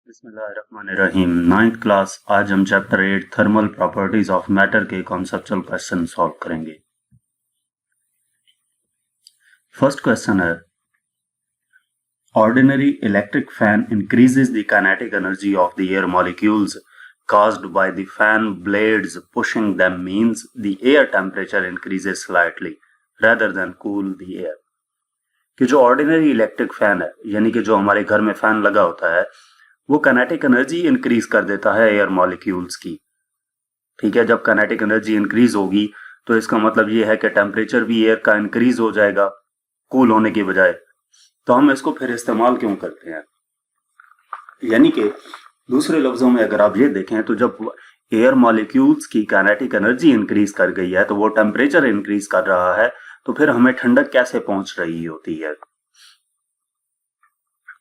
बिस्मिल्लाहिर्रहमानिर्रहीम। 9th class. आज हम chapter 8 thermal properties of matter के कॉन्सेप्चुअल क्वेश्चन सॉल्व करेंगे। फर्स्ट क्वेश्चन है, ordinary electric fan increases the kinetic energy of the air molecules caused by the fan blades pushing them means the air temperature increases slightly rather than cool the air। कि जो ordinary electric fan है, यानी कि जो हमारे घर में fan लगा होता है, वो काइनेटिक एनर्जी इंक्रीज कर देता है एयर मॉलिक्यूल्स की। ठीक है, जब काइनेटिक एनर्जी इंक्रीज होगी तो इसका मतलब ये है कि टेम्परेचर भी एयर का इंक्रीज हो जाएगा कूल होने की बजाय। तो हम इसको फिर इस्तेमाल क्यों करते हैं, यानी कि दूसरे लफ्जों में अगर आप ये देखें तो जब एयर मॉलिक्यूल्स की काइनेटिक एनर्जी इंक्रीज कर गई है तो वो टेम्परेचर इंक्रीज कर रहा है, तो फिर हमें ठंडक कैसे पहुंच रही होती है।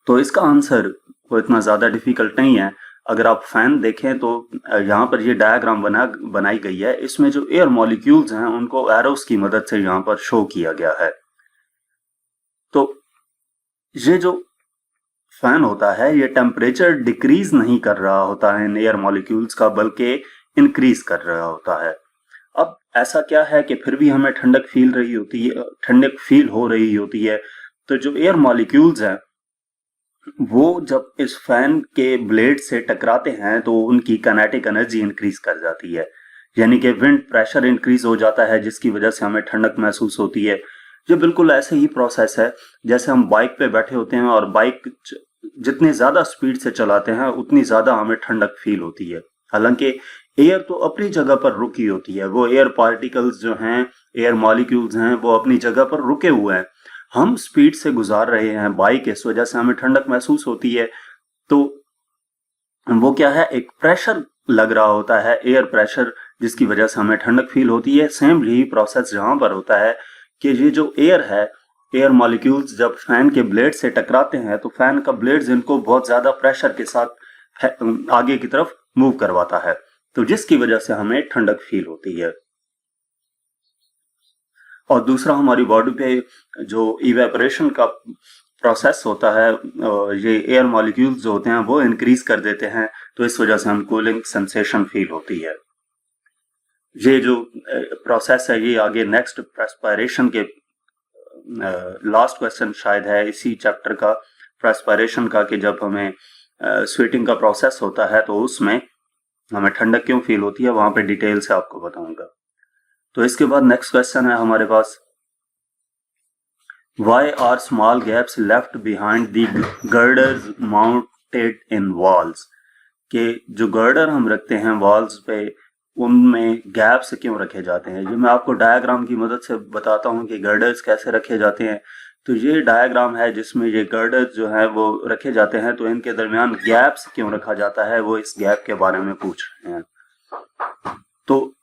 तो इसका आंसर वो इतना ज्यादा डिफिकल्ट नहीं है। अगर आप फैन देखें तो यहाँ पर ये डायग्राम बनाई गई है, इसमें जो एयर मॉलिक्यूल्स हैं उनको एरोस की मदद से यहाँ पर शो किया गया है। तो ये जो फैन होता है ये टेम्परेचर डिक्रीज नहीं कर रहा होता है इन एयर मॉलिक्यूल्स का, बल्कि इंक्रीज कर रहा होता है। अब ऐसा क्या है कि फिर भी हमें ठंडक फील हो रही होती है। तो जो एयर मॉलिक्यूल्स हैं वो जब इस फैन के ब्लेड से टकराते हैं तो उनकी काइनेटिक एनर्जी इंक्रीज कर जाती है, यानी कि विंड प्रेशर इंक्रीज हो जाता है, जिसकी वजह से हमें ठंडक महसूस होती है। ये बिल्कुल ऐसे ही प्रोसेस है जैसे हम बाइक पे बैठे होते हैं और बाइक जितनी ज्यादा स्पीड से चलाते हैं उतनी ज्यादा हमें ठंडक फील होती है। हालांकि एयर तो अपनी जगह पर रुकी होती है, वो एयर पार्टिकल्स जो हैं, एयर मॉलिक्यूल्स हैं, वो अपनी जगह पर रुके हुए हैं। हम स्पीड से गुजार रहे हैं बाइक, इस वजह से हमें ठंडक महसूस होती है। तो वो क्या है, एक प्रेशर लग रहा होता है, एयर प्रेशर, जिसकी वजह से हमें ठंडक फील होती है। सेम यही प्रोसेस जहां पर होता है कि ये जो एयर है, एयर मॉलिक्यूल्स जब फैन के ब्लेड से टकराते हैं तो फैन का ब्लेड्स इनको बहुत ज्यादा प्रेशर के साथ आगे की तरफ मूव करवाता है, तो जिसकी वजह से हमें ठंडक फील होती है। और दूसरा, हमारी बॉडी पे जो इवेपोरेशन का प्रोसेस होता है, ये एयर मॉलिक्यूल्स जो होते हैं वो इंक्रीज कर देते हैं, तो इस वजह से हम कूलिंग सेंसेशन फील होती है। ये जो प्रोसेस है ये आगे नेक्स्ट प्रेस्पिरेशन के लास्ट क्वेश्चन शायद है इसी चैप्टर का, प्रेस्पिरेशन का, कि जब हमें स्वेटिंग का प्रोसेस होता है तो उसमें हमें ठंडक क्यों फील होती है, वहां पे डिटेल से आपको बताऊंगा। तो इसके बाद नेक्स्ट क्वेश्चन है हमारे पास, Why are small gaps left behind the girders mounted in walls? कि जो गर्डर हम रखते हैं वॉल्स पे, उनमें गैप्स क्यों रखे जाते हैं। ये मैं आपको डायग्राम की मदद से बताता हूँ कि गर्डर्स कैसे रखे जाते हैं। तो ये डायग्राम है जिसमें ये गर्डर्स जो है वो रखे जाते हैं, तो इनके दरमियान गैप्स क्यों रखा जाता है, वो इस गैप के बारे में पूछ रहे हैं। तो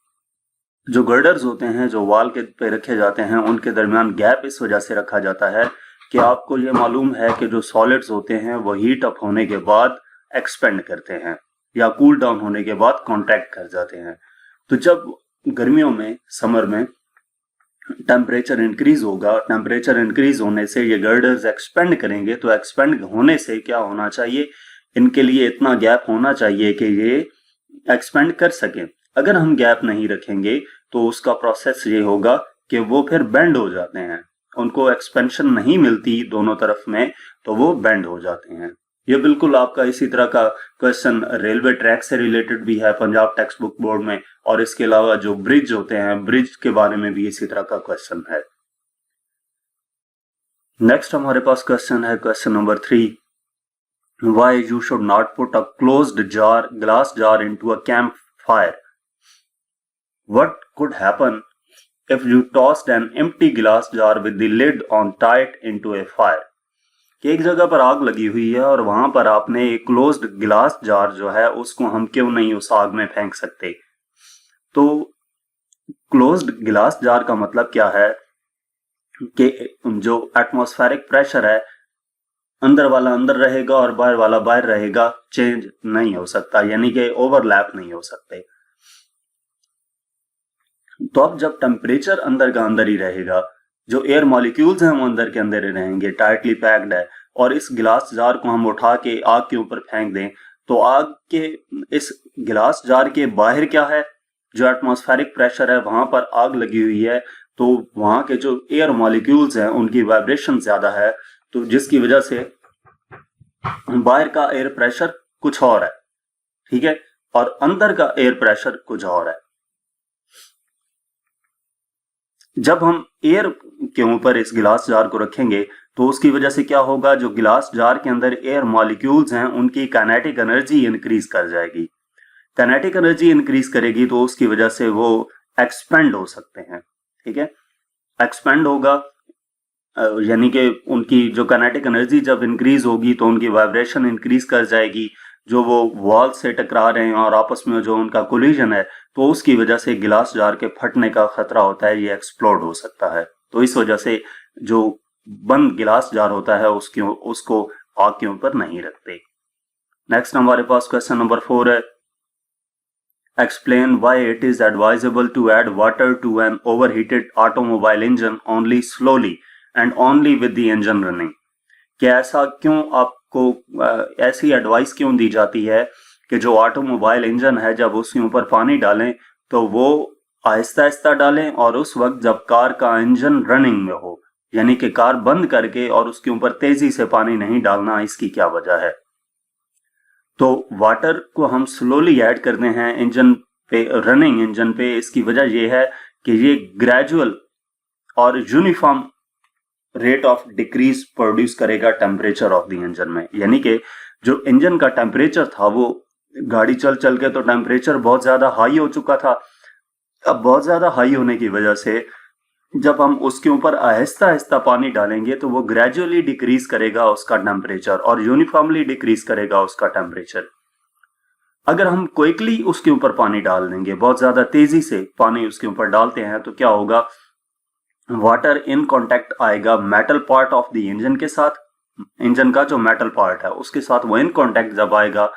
जो गर्डर्स होते हैं जो वॉल के पे रखे जाते हैं, उनके दरमियान गैप इस वजह से रखा जाता है कि आपको ये मालूम है कि जो सॉलिड्स होते हैं वो हीट अप होने के बाद एक्सपेंड करते हैं या कूल डाउन होने के बाद कॉन्ट्रैक्ट कर जाते हैं। तो जब गर्मियों में, समर में टेम्परेचर इंक्रीज होगा, टेम्परेचर इंक्रीज होने से ये गर्डर्स एक्सपेंड करेंगे, तो एक्सपेंड होने से क्या होना चाहिए, इनके लिए इतना गैप होना चाहिए कि ये एक्सपेंड कर सकें। अगर हम गैप नहीं रखेंगे तो उसका प्रोसेस ये होगा कि वो फिर बेंड हो जाते हैं, उनको एक्सपेंशन नहीं मिलती दोनों तरफ में, तो वो बेंड हो जाते हैं। ये बिल्कुल आपका इसी तरह का क्वेश्चन रेलवे ट्रैक से रिलेटेड भी है पंजाब टेक्स्ट बुक बोर्ड में, और इसके अलावा जो ब्रिज होते हैं, ब्रिज के बारे में भी इसी तरह का क्वेश्चन है। नेक्स्ट हमारे पास क्वेश्चन है question number 3, Why you should not put a closed glass jar into a campfire? What could happen if you tossed an empty glass jar with the lid on tight into a fire? कि एक जगह पर आग लगी हुई है और वहां पर आपने एक क्लोज्ड ग्लास जार जो है उसको हम क्यों नहीं उस आग में फेंक सकते। तो क्लोज्ड ग्लास जार का मतलब क्या है कि जो एटमॉस्फेरिक प्रेशर है, अंदर वाला अंदर रहेगा और बाहर वाला बाहर रहेगा, चेंज नहीं हो सकता, यानी कि ओवरलैप नहीं हो सकते। तो अब जब टेम्परेचर अंदर का अंदर ही रहेगा, जो एयर मॉलिक्यूल्स हैं वो अंदर के अंदर ही रहेंगे, टाइटली पैक्ड है, और इस गिलास जार को हम उठा के आग के ऊपर फेंक दें तो आग के इस गिलास जार के बाहर क्या है, जो एटमॉस्फेरिक प्रेशर है वहां पर आग लगी हुई है, तो वहां के जो एयर मॉलिक्यूल्स हैं उनकी वाइब्रेशन ज्यादा है, तो जिसकी वजह से बाहर का एयर प्रेशर कुछ और है, ठीक है, और अंदर का एयर प्रेशर कुछ और है। जब हम एयर के ऊपर इस गिलास जार को रखेंगे तो उसकी वजह से क्या होगा, जो गिलास जार के अंदर एयर मॉलिक्यूल्स हैं उनकी काइनेटिक एनर्जी इंक्रीज कर जाएगी। काइनेटिक एनर्जी इंक्रीज करेगी तो उसकी वजह से वो एक्सपेंड हो सकते हैं, ठीक है, एक्सपेंड होगा, यानी कि उनकी जो काइनेटिक एनर्जी जब इंक्रीज होगी तो उनकी वाइब्रेशन इंक्रीज कर जाएगी, जो वो वॉल से टकरा रहे हैं और आपस में जो उनका कोलिजन है तो उसकी वजह से गिलास जार के फटने का खतरा होता है, ये एक्सप्लोड हो सकता है। तो इस वजह से जो बंद गिलास जार होता है उसको आग के ऊपर नहीं रखते। नेक्स्ट हमारे पास क्वेश्चन नंबर 4 है, explain why it is advisable to add water to an overheated automobile engine only slowly and only with the engine running. क्या ऐसा क्यों आपको ऐसी एडवाइस क्यों दी जाती है कि जो ऑटोमोबाइल इंजन है जब उसके ऊपर पानी डालें तो वो आहिस्ता आहिस्ता डालें, और उस वक्त जब कार का इंजन रनिंग में हो, यानी कि कार बंद करके और उसके ऊपर तेजी से पानी नहीं डालना, इसकी क्या वजह है? तो वाटर को हम स्लोली ऐड करते हैं इंजन पे, रनिंग इंजन पे, इसकी वजह यह है कि ये ग्रेजुअल और uniform rate of decrease produce करेगा टेम्परेचर ऑफ द इंजन में। यानी कि जो इंजन का टेम्परेचर था वो गाड़ी चल चल के तो टेम्परेचर बहुत ज्यादा हाई हो चुका था, अब बहुत ज्यादा हाई होने की वजह से जब हम उसके ऊपर आहिस्ता आहिस्ता पानी डालेंगे तो वो ग्रेजुअली डिक्रीज करेगा उसका टेम्परेचर और यूनिफॉर्मली डिक्रीज करेगा उसका टेम्परेचर। अगर हम क्विकली उसके ऊपर पानी डाल देंगे, बहुत ज्यादा तेजी से पानी उसके ऊपर डालते हैं, तो क्या होगा, वाटर इन कांटेक्ट आएगा metal part of the engine के साथ, इंजन का जो मेटल पार्ट है उसके साथ वो इन कांटेक्ट जब आएगा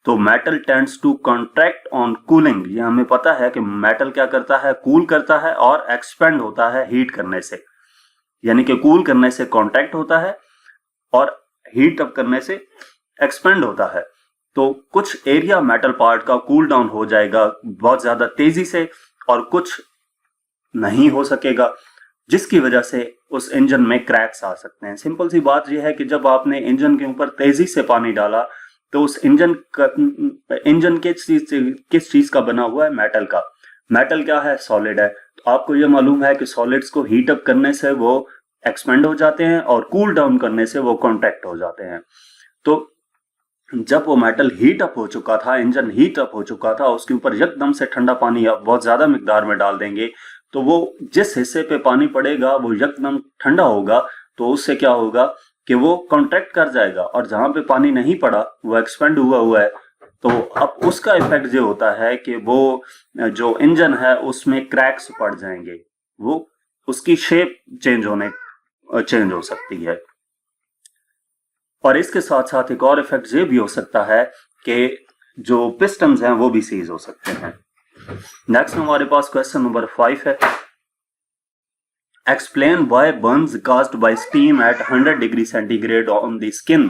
तो metal tends to contract on cooling. ये हमें पता है कि मेटल क्या करता है, कूल करता है और एक्सपेंड होता है हीट करने से, यानी कि कूल करने से कॉन्ट्रैक्ट होता है और हीट अप करने से एक्सपेंड होता है। तो कुछ एरिया मेटल पार्ट का कूल डाउन हो जाएगा बहुत ज्यादा तेजी से और कुछ नहीं हो सकेगा, जिसकी वजह से उस इंजन में क्रैक्स आ सकते हैं। सिंपल सी बात यह है कि जब आपने इंजन के ऊपर तेजी से पानी डाला तो उस इंजन किस चीज का बना हुआ है, मेटल का। मेटल क्या है, सॉलिड है। तो आपको यह मालूम है कि सॉलिड्स को हीट अप करने से वो एक्सपेंड हो जाते हैं और कूल डाउन करने से वो कॉन्ट्रैक्ट हो जाते हैं। तो जब वो मेटल हीट अप हो चुका था, इंजन हीट अप हो चुका था, उसके ऊपर एकदम से ठंडा पानी आप बहुत ज्यादा मिकदार में डाल देंगे तो वो जिस हिस्से पे पानी पड़ेगा वो एकदम ठंडा होगा, तो उससे क्या होगा कि वो कॉन्ट्रैक्ट कर जाएगा, और जहां पे पानी नहीं पड़ा वो एक्सपेंड हुआ है। तो अब उसका इफेक्ट ये होता है कि वो जो इंजन है उसमें क्रैक्स पड़ जाएंगे, वो उसकी शेप चेंज हो सकती है। और इसके साथ साथ एक और इफेक्ट ये भी हो सकता है कि जो पिस्टन्स हैं वो भी सीज हो सकते हैं। नेक्स्ट हमारे पास क्वेश्चन नंबर 5 है, explain why Burns caused by steam at 100 degree centigrade on the skin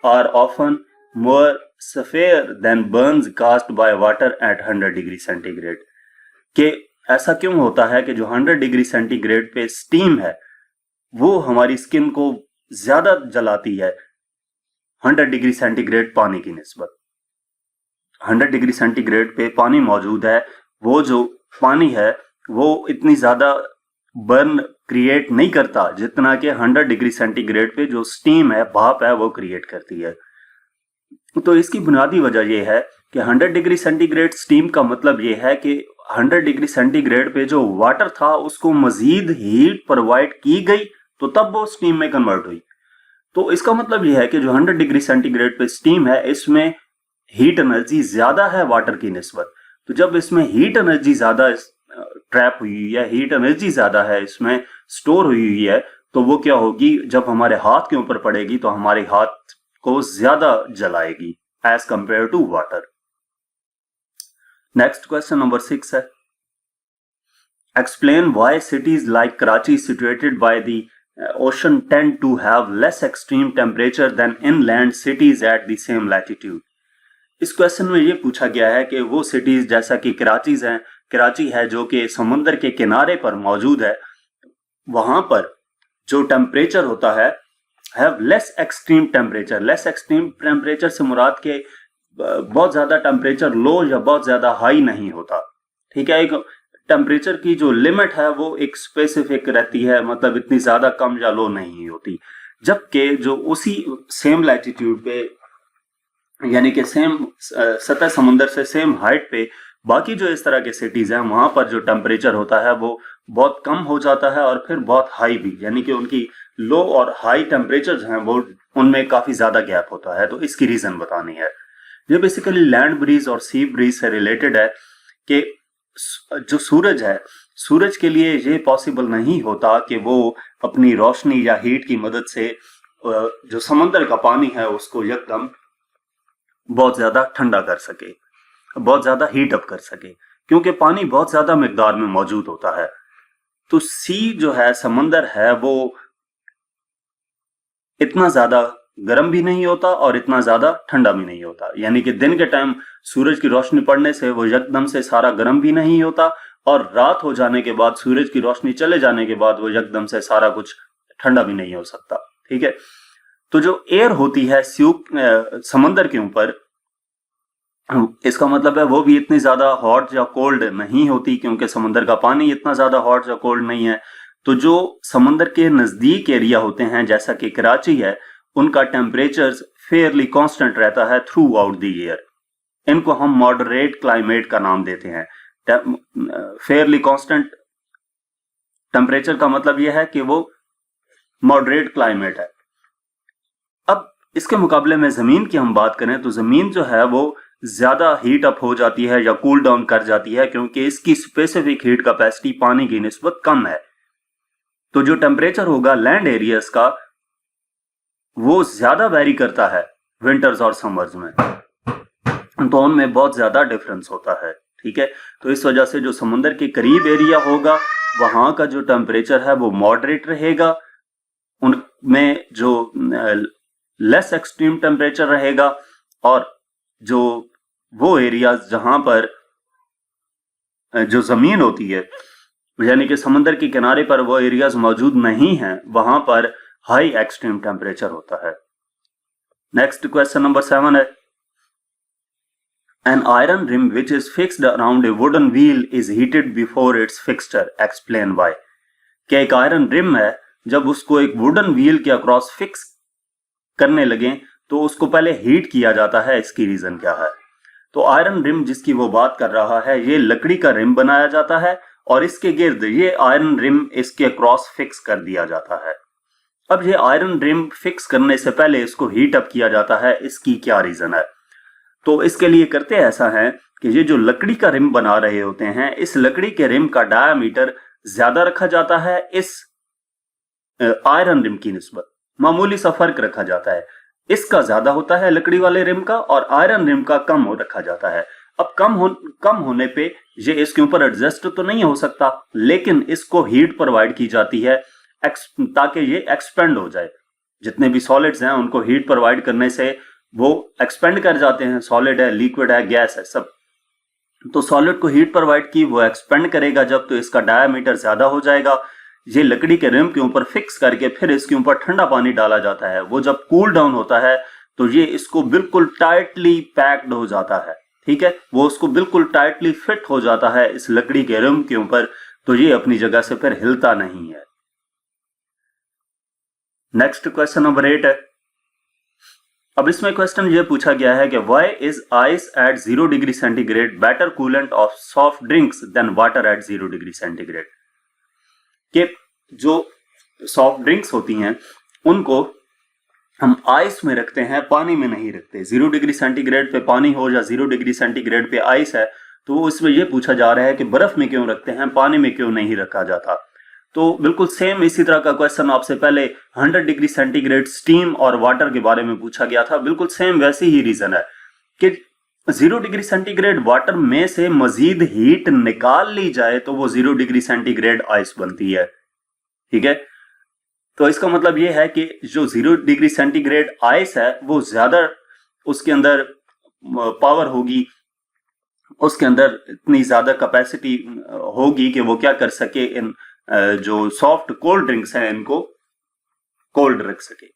are often more severe than burns caused by water at 100 degree centigrade। कि ऐसा क्यों होता है कि जो 100 डिग्री सेंटीग्रेड पे स्टीम है वो हमारी स्किन को ज्यादा जलाती है 100 डिग्री सेंटीग्रेड पानी की निस्बत। 100 डिग्री सेंटीग्रेड पे पानी मौजूद है, वो जो पानी है वो इतनी ज्यादा बर्न क्रिएट नहीं करता जितना कि 100 डिग्री सेंटीग्रेड पे जो स्टीम है, भाप है, वो क्रिएट करती है। तो इसकी बुनियादी वजह यह है कि 100 डिग्री सेंटीग्रेड स्टीम का मतलब यह है कि 100 डिग्री सेंटीग्रेड पे जो वाटर था उसको मजीद हीट प्रोवाइड की गई तो तब वो स्टीम में कन्वर्ट हुई। तो इसका मतलब यह है कि जो 100 डिग्री सेंटीग्रेड पे स्टीम है इसमें हीट एनर्जी ज्यादा है वाटर की निस्बत। तो जब इसमें हीट एनर्जी ज्यादा ट्रैप हुई है, हीट एनर्जी ज्यादा है इसमें स्टोर हुई है, तो वो क्या होगी, जब हमारे हाथ के ऊपर पड़ेगी तो हमारे हाथ को ज्यादा जलाएगी as compare to water. Next question number 6 है, explain why cities like Karachi situated by the ocean tend to have less extreme temperature than inland cities at the same latitude। इस क्वेश्चन में ये पूछा गया है कि वो सिटीज जैसा कि कराची है जो कि समुद्र के किनारे पर मौजूद है, वहां पर जो टेम्परेचर होता है हैव लेस एक्सट्रीम टेम्परेचर से मुराद के बहुत ज्यादा टेम्परेचर लो या बहुत ज्यादा हाई नहीं होता। ठीक है, एक टेम्परेचर की जो लिमिट है वो एक स्पेसिफिक रहती है, मतलब इतनी ज्यादा कम या लो नहीं होती। जबकि जो उसी सेम लैटिट्यूड पे यानी कि सेम सतह समुद्र से सेम हाइट पे बाकी जो इस तरह के सिटीज हैं वहां पर जो टेम्परेचर होता है वो बहुत कम हो जाता है और फिर बहुत हाई भी, यानी कि उनकी लो और हाई टेम्परेचर हैं वो उनमें काफी ज्यादा गैप होता है। तो इसकी रीजन बतानी है। ये बेसिकली लैंड ब्रीज और सी ब्रीज से रिलेटेड है कि जो सूरज है, सूरज के लिए ये पॉसिबल नहीं होता कि वो अपनी रोशनी या हीट की मदद से जो समंदर का पानी है उसको यकदम बहुत ज्यादा ठंडा कर सके, बहुत ज्यादा हीट अप कर सके, क्योंकि पानी बहुत ज्यादा मिकदार में मौजूद होता है। तो सी जो है, समंदर है, वो इतना ज्यादा गर्म भी नहीं होता और इतना ज्यादा ठंडा भी नहीं होता। यानी कि दिन के टाइम सूरज की रोशनी पड़ने से वो यकदम से सारा गर्म भी नहीं होता और रात हो जाने के बाद, सूरज की रोशनी चले जाने के बाद वो यकदम से सारा कुछ ठंडा भी नहीं हो सकता। ठीक है, तो जो एयर होती है समंदर के ऊपर, इसका मतलब है वो भी इतनी ज्यादा हॉट या कोल्ड नहीं होती, क्योंकि समंदर का पानी इतना ज्यादा हॉट या कोल्ड नहीं है। तो जो समंदर के नजदीक एरिया होते हैं जैसा कि कराची है, उनका टेम्परेचर फेयरली कांस्टेंट रहता है थ्रू आउट द ईयर। इनको हम मॉडरेट क्लाइमेट का नाम देते हैं। फेयरली कांस्टेंट टेम्परेचर का मतलब यह है कि वो मॉडरेट क्लाइमेट है। अब इसके मुकाबले में जमीन की हम बात करें तो जमीन जो है वो ज्यादा हीट अप हो जाती है या कूल डाउन कर जाती है, क्योंकि इसकी स्पेसिफिक हीट कैपेसिटी पानी की निस्बत कम है। तो जो टेम्परेचर होगा लैंड एरियाज का वो ज्यादा वेरी करता है विंटर्स और समर्स में, तो उनमें बहुत ज्यादा डिफरेंस होता है। ठीक है, तो इस वजह से जो समुद्र के करीब एरिया होगा वहां का जो टेम्परेचर है वो मॉडरेट रहेगा, उनमें जो लेस एक्सट्रीम टेम्परेचर रहेगा, और जो वो एरियाज जहां पर जो जमीन होती है यानी कि समुद्र के किनारे पर वो एरियाज मौजूद नहीं हैं, वहां पर हाई एक्सट्रीम टेम्परेचर होता है। नेक्स्ट क्वेश्चन नंबर 7 है, An iron rim which is fixed around a wooden wheel is heated before its fixture. Explain why. क्या एक आयरन रिम है, जब उसको एक वुडन व्हील के अक्रॉस फिक्स करने लगे तो उसको पहले हीट किया जाता है, इसकी रीजन क्या है? तो आयरन रिम जिसकी वो बात कर रहा है, ये लकड़ी का रिम बनाया जाता है और इसके गिर्द ये आयरन रिम इसके अक्रॉस फिक्स कर दिया जाता है। अब ये आयरन रिम फिक्स करने से पहले इसको हीट अप किया जाता है, इसकी क्या रीजन है? तो इसके लिए करते ऐसा है कि ये जो लकड़ी का रिम बना रहे होते हैं, इस लकड़ी के रिम का डायामीटर ज्यादा रखा जाता है इस आयरन रिम की निस्बत, मामूली सा फर्क रखा जाता है। इसका ज्यादा होता है लकड़ी वाले रिम का और आयरन रिम का कम हो रखा जाता है। अब कम होने पे ये इसके ऊपर एडजस्ट तो नहीं हो सकता, लेकिन इसको हीट प्रोवाइड की जाती है ताकि ये एक्सपेंड हो जाए। जितने भी सॉलिड्स हैं उनको हीट प्रोवाइड करने से वो एक्सपेंड कर जाते हैं, सॉलिड है, लिक्विड है, गैस है, सब। तो सॉलिड को हीट प्रोवाइड की, वो एक्सपेंड करेगा जब, तो इसका डायामीटर ज्यादा हो जाएगा। ये लकड़ी के रिम के ऊपर फिक्स करके फिर इसके ऊपर ठंडा पानी डाला जाता है। वो जब कूल डाउन होता है तो ये इसको बिल्कुल टाइटली पैक्ड हो जाता है। ठीक है, वो उसको बिल्कुल टाइटली फिट हो जाता है इस लकड़ी के रिम के ऊपर, तो ये अपनी जगह से फिर हिलता नहीं है। नेक्स्ट क्वेश्चन नंबर 8 है। अब इसमें क्वेश्चन ये पूछा गया है कि why is ice at 0 degree centigrade better coolant of soft drinks than water at 0 degree centigrade. कि जो सॉफ्ट ड्रिंक्स होती हैं उनको हम आइस में रखते हैं, पानी में नहीं रखते। 0 डिग्री सेंटीग्रेड पे पानी हो या 0 डिग्री सेंटीग्रेड पे आइस है, तो इसमें यह पूछा जा रहा है कि बर्फ में क्यों रखते हैं, पानी में क्यों नहीं रखा जाता। तो बिल्कुल सेम इसी तरह का क्वेश्चन आपसे पहले 100 डिग्री सेंटीग्रेड स्टीम और वाटर के बारे में पूछा गया था। बिल्कुल सेम वैसी ही रीजन है कि 0 डिग्री सेंटीग्रेड वाटर में से मजीद हीट निकाल ली जाए तो वो 0 डिग्री सेंटीग्रेड आइस बनती है। ठीक है, तो इसका मतलब ये है कि जो 0 डिग्री सेंटीग्रेड आइस है वो ज्यादा उसके अंदर पावर होगी, उसके अंदर इतनी ज्यादा कैपेसिटी होगी कि वो क्या कर सके, इन जो सॉफ्ट कोल्ड ड्रिंक्स हैं इनको कोल्ड रख सके।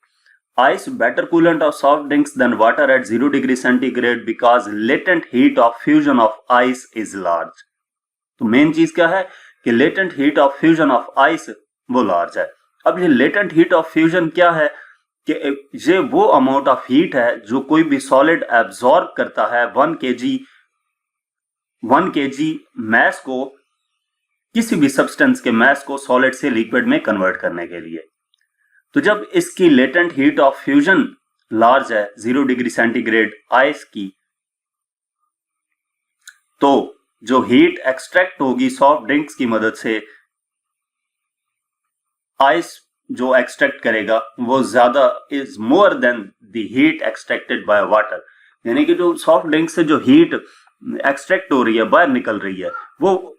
Ice better coolant of soft drinks than water at 0 degree centigrade because latent heat of fusion of ice is large. तो मेन चीज क्या है कि latent heat of fusion of ice वो लार्ज है। अब ये लेटेंट हीट ऑफ फ्यूजन क्या है कि ये वो अमाउंट ऑफ हीट है जो कोई भी सॉलिड एब्जॉर्ब करता है 1 kg मैस को, किसी भी सब्सटेंस के मैस को सॉलिड से लिक्विड में कन्वर्ट करने के लिए। तो जब इसकी latent heat of fusion large है 0 डिग्री सेंटीग्रेड आइस की, तो जो हीट एक्सट्रैक्ट होगी सॉफ्ट ड्रिंक्स की मदद से, आइस जो एक्सट्रैक्ट करेगा वो ज्यादा is more than the heat extracted by water. यानी कि जो सॉफ्ट ड्रिंक से जो हीट एक्सट्रैक्ट हो रही है, बाहर निकल रही है, वो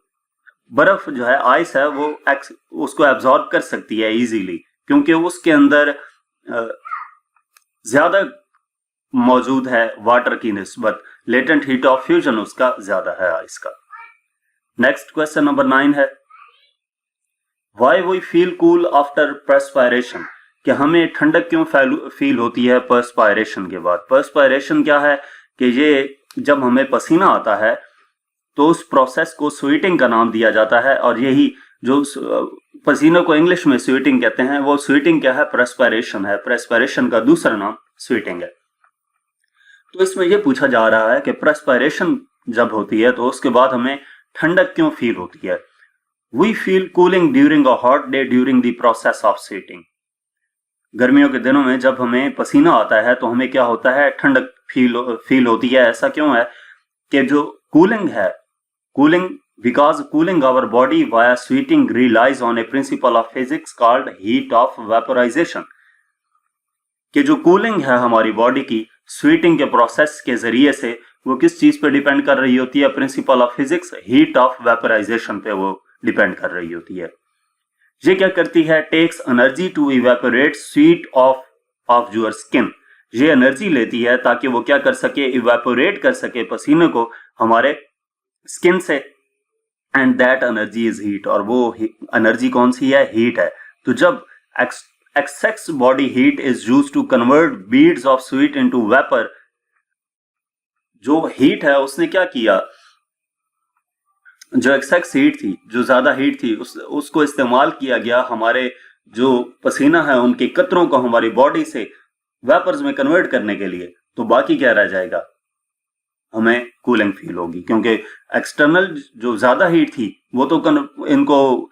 बर्फ जो है, आइस है, वो उसको एब्जॉर्ब कर सकती है इजीली, क्योंकि उसके अंदर ज्यादा मौजूद है वाटर की निस्बत, लेटेंट हीट ऑफ फ्यूजन उसका ज्यादा है आइस का। नेक्स्ट क्वेश्चन नंबर 9 है, why we feel cool after perspiration, कि हमें ठंडक क्यों फील होती है पर्सपायरेशन के बाद। पर्सपायरेशन क्या है कि ये जब हमें पसीना आता है तो उस प्रोसेस को स्वेटिंग का नाम दिया जाता है, और यही जो पसीने को इंग्लिश में स्वेटिंग कहते हैं, वो स्वेटिंग क्या है, पर्सपायरेशन है। पर्सपायरेशन का दूसरा नाम स्वेटिंग है। तो इसमें यह पूछा जा रहा है कि पर्सपायरेशन जब होती है तो उसके बाद हमें ठंडक क्यों फील होती है। We feel cooling during a hot day during the process of sweating. गर्मियों के दिनों में जब हमें पसीना आता है तो हमें क्या होता है, ठंडक फील होती है। ऐसा क्यों है कि जो कूलिंग है, cooling because cooling our body via sweating relies on a principle of physics called heat of vaporization। कि जो कूलिंग है हमारी बॉडी की स्वीटिंग के प्रोसेस के जरिए से, वो किस चीज पे डिपेंड कर रही होती है, principle of physics, heat of vaporisation पे वो डिपेंड कर रही होती है। ये क्या करती है, takes energy to evaporate sweat of your skin. ये एनर्जी लेती है ताकि वो क्या कर सके, इवेपोरेट कर सके पसीने को हमारे स्किन से, and that energy is heat. और वो एनर्जी कौन सी है, हीट है। तो जब excess body heat is used to convert beads of sweat into vapour, जो हीट है उसने क्या किया, जो एक्सेस हीट थी, जो ज्यादा हीट थी, उसको इस्तेमाल किया गया हमारे जो पसीना है उनके कतरों को हमारी बॉडी से वेपर्स में कन्वर्ट करने के लिए। तो बाकी क्या रह जाएगा, हमें कूलिंग फील होगी, क्योंकि एक्सटर्नल जो ज्यादा हीट थी वो तो इनको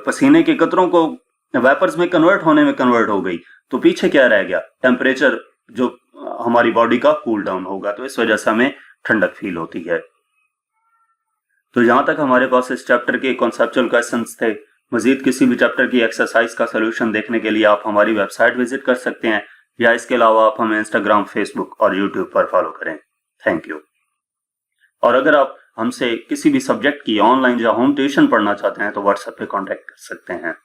पसीने के कतरों को वेपर्स में कन्वर्ट होने में कन्वर्ट हो गई। तो पीछे क्या रह गया, टेम्परेचर जो हमारी बॉडी का कूल डाउन होगा। तो इस वजह से हमें ठंडक फील होती है। तो यहां तक हमारे पास इस चैप्टर के कॉन्सेप्चुअल क्वेश्चंस थे। मजीद किसी भी चैप्टर की एक्सरसाइज का सोल्यूशन देखने के लिए आप हमारी वेबसाइट विजिट कर सकते हैं, या इसके अलावा आप हमें इंस्टाग्राम, फेसबुक और यूट्यूब पर फॉलो करें। Thank you. और अगर आप हमसे किसी भी सब्जेक्ट की ऑनलाइन या होम ट्यूशन पढ़ना चाहते हैं तो व्हाट्सएप पे कांटेक्ट कर सकते हैं।